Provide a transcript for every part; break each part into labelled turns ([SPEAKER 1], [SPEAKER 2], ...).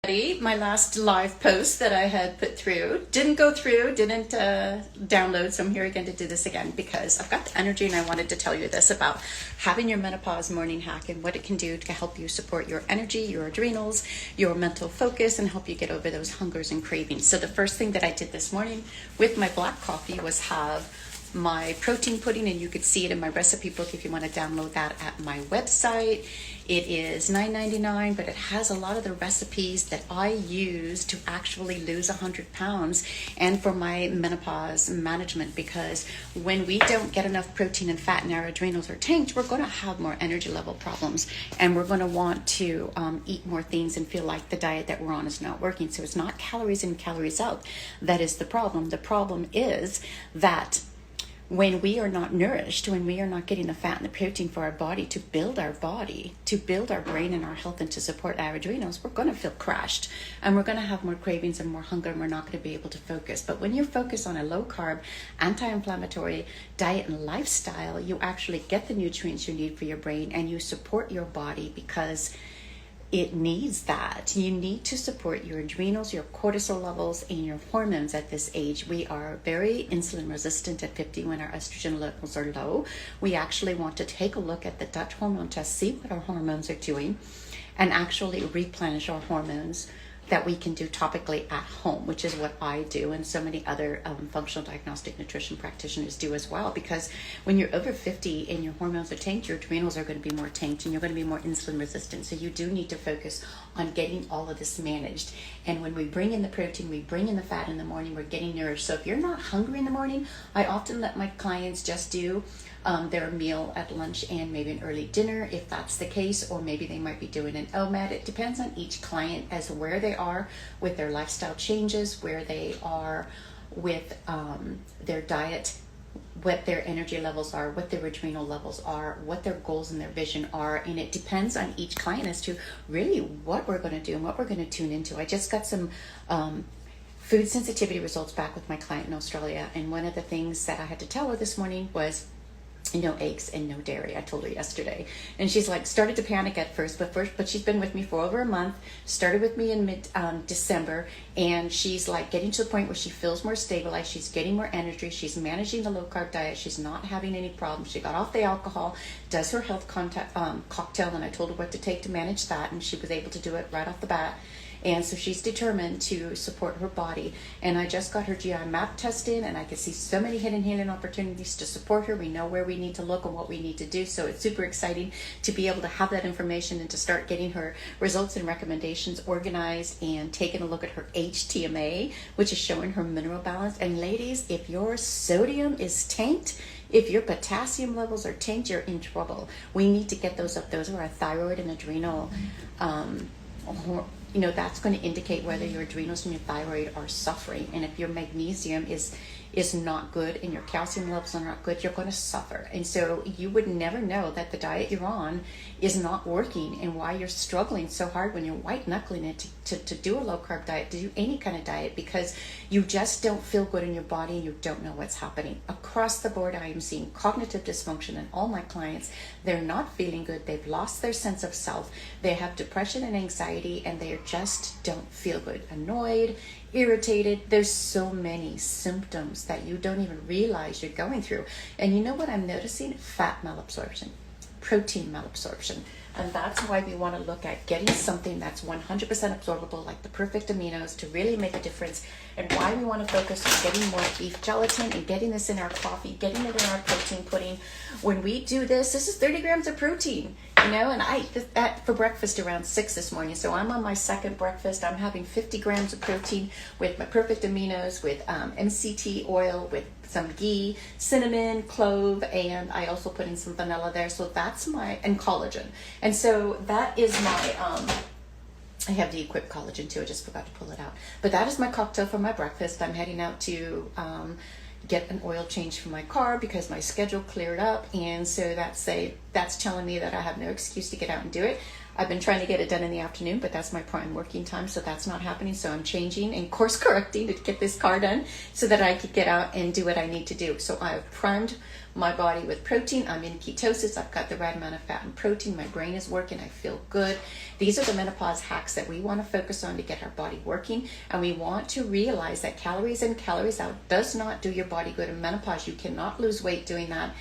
[SPEAKER 1] My last live post that I had put through didn't go through, didn't download, so I'm here again to do this again because I've got the energy and I wanted to tell you this about having your menopause morning hack and what it can do to help you support your energy, your adrenals, your mental focus, and help you get over those hungers and cravings. So the first thing that I did this morning with my black coffee was have my protein pudding, and you could see it in my recipe book if you want to download that at my website. It is $9.99, but it has a lot of the recipes that I use to actually lose 100 pounds and for my menopause management, because when we don't get enough protein and fat and our adrenals are tanked, we're going to have more energy level problems, and we're going to want to eat more things and feel like the diet that we're on is not working. So it's not calories in, calories out that is the problem. The problem is that when we are not nourished, when we are not getting the fat and the protein for our body, to build our brain and our health, and to support our adrenals, we're going to feel crashed, and we're going to have more cravings and more hunger, and we're not going to be able to focus. But when you focus on a low carb, anti-inflammatory diet and lifestyle, you actually get the nutrients you need for your brain, and you support your body because it needs that. You need to support your adrenals, your cortisol levels, and your hormones at this age. We are very insulin resistant at 50 when our estrogen levels are low. We actually want to take a look at the Dutch hormone test, see what our hormones are doing, and actually replenish our hormones that we can do topically at home, which is what I do, and so many other functional diagnostic nutrition practitioners do as well. Because when you're over 50 and your hormones are tanked, your adrenals are going to be more tanked, and you're going to be more insulin resistant. So you do need to focus on getting all of this managed. And when we bring in the protein, we bring in the fat in the morning, we're getting nourished. So if you're not hungry in the morning, I often let my clients just do their meal at lunch and maybe an early dinner if that's the case, or maybe they might be doing an OMAD. It depends on each client as to where they are with their lifestyle changes, where they are with their diet, what their energy levels are, what their adrenal levels are, what their goals and their vision are. And it depends on each client as to really what we're going to do and what we're going to tune into. I just got some food sensitivity results back with my client in Australia, and one of the things that I had to tell her this morning was no eggs and no dairy. I told her yesterday, and she's like started to panic at first, but she's been with me for over a month, started with me in mid December, and she's like getting to the point where she feels more stabilized, she's getting more energy, she's managing the low carb diet, she's not having any problems, she got off the alcohol, does her health cocktail, and I told her what to take to manage that, and she was able to do it right off the bat. And so she's determined to support her body. And I just got her GI map test in, and I can see so many hidden healing opportunities to support her. We know where we need to look and what we need to do. So it's super exciting to be able to have that information and to start getting her results and recommendations organized, and taking a look at her HTMA, which is showing her mineral balance. And ladies, if your sodium is tanked, if your potassium levels are tanked, you're in trouble. We need to get those up. Those are our thyroid and adrenal that's going to indicate whether your adrenals and your thyroid are suffering. And if your magnesium is not good and your calcium levels are not good, you're going to suffer. And so you would never know that the diet you're on is not working, and why you're struggling so hard when you're white knuckling it to do a low carb diet, to do any kind of diet, because you just don't feel good in your body and you don't know what's happening. Across the board, I am seeing cognitive dysfunction in all my clients. They're not feeling good. They've lost their sense of self. They have depression and anxiety, and they just don't feel good. Annoyed, irritated. There's so many symptoms that you don't even realize you're going through. And you know what I'm noticing? Fat malabsorption, protein malabsorption. And that's why we want to look at getting something that's 100% absorbable, like the perfect aminos, to really make a difference. And why we want to focus on getting more beef gelatin and getting this in our coffee, getting it in our protein pudding. When we do this is 30 grams of protein, and I ate that for breakfast around 6 this morning. So I'm on my second breakfast. I'm having 50 grams of protein with my perfect aminos, with MCT oil, with some ghee, cinnamon, clove, and I also put in some vanilla there. So that's and collagen. And so that is my, I have the Equip collagen too. I just forgot to pull it out. But that is my cocktail for my breakfast. I'm heading out to get an oil change for my car because my schedule cleared up, and so that's telling me that I have no excuse to get out and do it. I've been trying to get it done in the afternoon, but that's my prime working time, so that's not happening. So I'm changing and course correcting to get this car done so that I could get out and do what I need to do. So I've primed my body with protein. I'm in ketosis. I've got the right amount of fat and protein. My brain is working. I feel good. These are the menopause hacks that we want to focus on to get our body working. And we want to realize that calories in, calories out does not do your body good in menopause. You cannot lose weight doing that.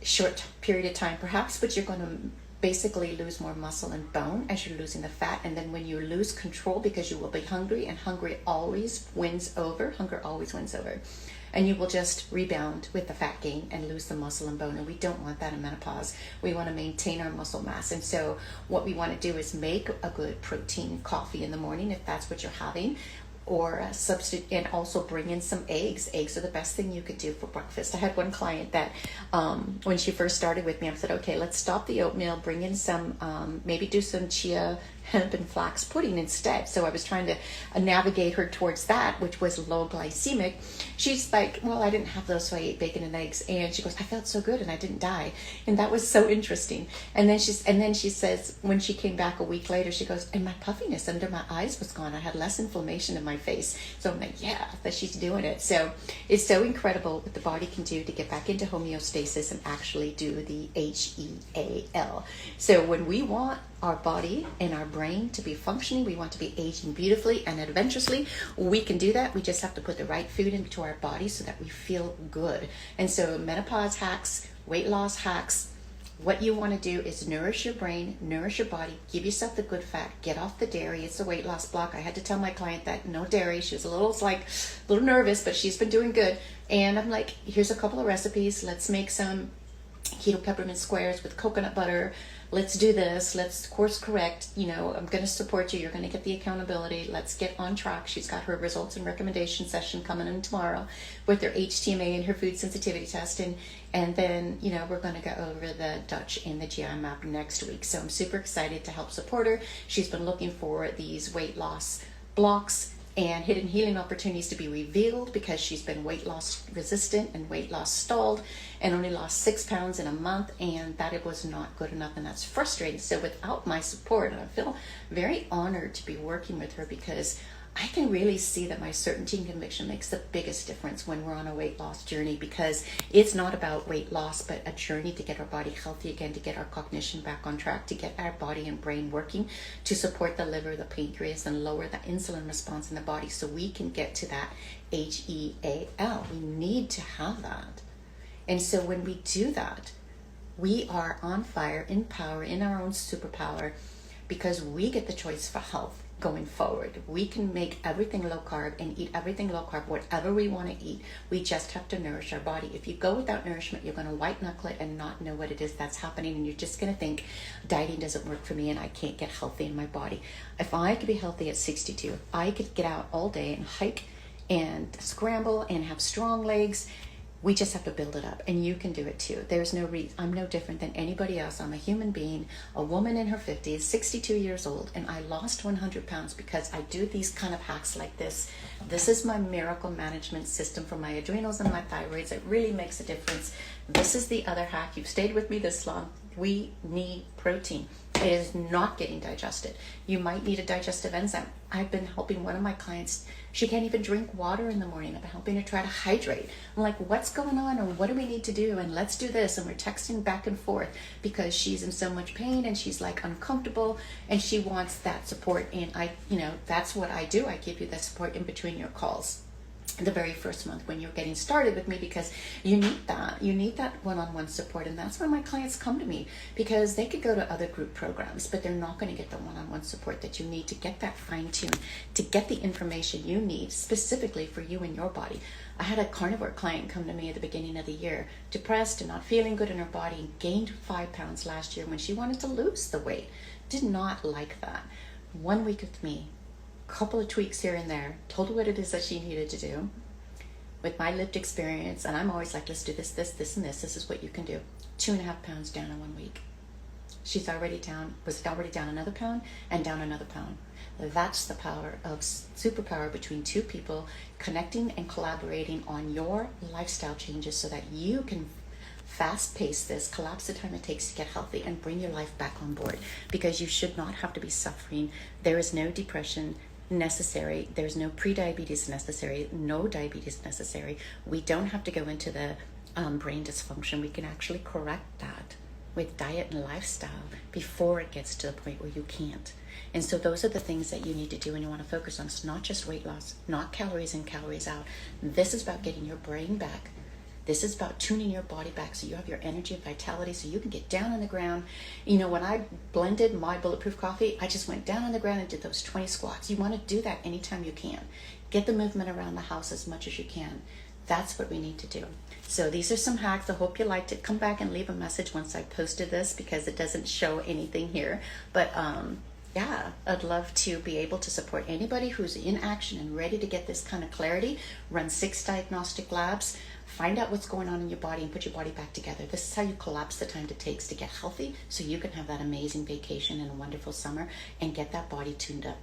[SPEAKER 1] Short period of time perhaps, but you're going to basically lose more muscle and bone as you're losing the fat. And then when you lose control, because you will be hungry, and hunger always wins over, and you will just rebound with the fat gain and lose the muscle and bone. And we don't want that in menopause. We want to maintain our muscle mass. And so what we want to do is make a good protein coffee in the morning if that's what you're having, or substitute, and also bring in some eggs. Eggs are the best thing you could do for breakfast. I had one client that when she first started with me, I said, okay, let's stop the oatmeal, bring in some, maybe do some chia, hemp, and flax pudding instead. So I was trying to navigate her towards that, which was low glycemic. She's like, well, I didn't have those, so I ate bacon and eggs. And she goes, I felt so good and I didn't die. And that was so interesting. And then she says, when she came back a week later, she goes, and my puffiness under my eyes was gone. I had less inflammation in my face. So I'm like, yeah, that she's doing it. So it's so incredible what the body can do to get back into homeostasis and actually do the HEAL. So when we want our body and our brain to be functioning, we want to be aging beautifully and adventurously, we can do that. We just have to put the right food into our body so that we feel good. And so menopause hacks, weight loss hacks, what you want to do is nourish your brain, nourish your body, give yourself the good fat, get off the dairy. It's a weight loss block. I had to tell my client that no dairy. She was a little nervous, but she's been doing good. And I'm like, here's a couple of recipes. Let's make some keto peppermint squares with coconut butter. Let's do this. Let's course correct. You know, I'm going to support you. You're going to get the accountability. Let's get on track. She's got her results and recommendation session coming in tomorrow with her HTMA and her food sensitivity test. And then, you know, we're going to go over the Dutch and the GI map next week. So I'm super excited to help support her. She's been looking for these weight loss blocks and hidden healing opportunities to be revealed because she's been weight loss resistant and weight loss stalled and only lost 6 pounds in a month, and that it was not good enough, and that's frustrating. So without my support, and I feel very honored to be working with her because I can really see that my certainty and conviction makes the biggest difference when we're on a weight loss journey, because it's not about weight loss, but a journey to get our body healthy again, to get our cognition back on track, to get our body and brain working, to support the liver, the pancreas, and lower the insulin response in the body so we can get to that HEAL. We need to have that. And so when we do that, we are on fire, in power, in our own superpower, because we get the choice for health. Going forward, we can make everything low carb and eat everything low carb, whatever we want to eat. We just have to nourish our body. If you go without nourishment, you're going to white knuckle it and not know what it is that's happening, and you're just going to think dieting doesn't work for me and I can't get healthy in my body. If I could be healthy at 62, I could get out all day and hike and scramble and have strong legs. We just have to build it up, and you can do it too. There's no reason. I'm no different than anybody else. I'm a human being, a woman in her 50s, 62 years old, and I lost 100 pounds because I do these kind of hacks like this. This is my miracle management system for my adrenals and my thyroids. It really makes a difference. This is the other hack. You've stayed with me this long. We need protein. It is not getting digested. You might need a digestive enzyme. I've been helping one of my clients. She can't even drink water in the morning. I've been helping her try to hydrate. I'm like, what's going on, and what do we need to do, and let's do this. And we're texting back and forth because she's in so much pain and she's like uncomfortable and she wants that support. And that's what I do. I give you that support in between your calls. The very first month when you're getting started with me, because you need that one-on-one support. And that's when my clients come to me, because they could go to other group programs, but they're not going to get the one-on-one support that you need to get that fine-tuned, to get the information you need specifically for you and your body. I had a carnivore client come to me at the beginning of the year, depressed and not feeling good in her body, and gained 5 pounds last year when she wanted to lose the weight. Did not like that. 1 week with me, couple of tweaks here and there, told her what it is that she needed to do with my lived experience. And I'm always like, let's do this, and this. This is what you can do. 2.5 pounds down in 1 week. She's already down, was already down another pound and down another pound. That's the power of superpower between two people connecting and collaborating on your lifestyle changes so that you can fast pace this, collapse the time it takes to get healthy, and bring your life back on board, because you should not have to be suffering. There is no depression necessary. There's no pre-diabetes necessary, no diabetes necessary. We don't have to go into the brain dysfunction. We can actually correct that with diet and lifestyle before it gets to the point where you can't. And so those are the things that you need to do and you want to focus on. It's not just weight loss, not calories in, calories out. This is about getting your brain back. This is about tuning your body back so you have your energy and vitality, so you can get down on the ground. You know, when I blended my bulletproof coffee, I just went down on the ground and did those 20 squats. You want to do that anytime you can. Get the movement around the house as much as you can. That's what we need to do. So these are some hacks. I hope you liked it. Come back and leave a message once I posted this, because it doesn't show anything here. But yeah, I'd love to be able to support anybody who's in action and ready to get this kind of clarity. Run 6 diagnostic labs. Find out what's going on in your body and put your body back together. This is how you collapse the time it takes to get healthy, so you can have that amazing vacation and a wonderful summer and get that body tuned up.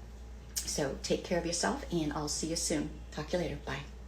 [SPEAKER 1] So take care of yourself, and I'll see you soon. Talk to you later. Bye.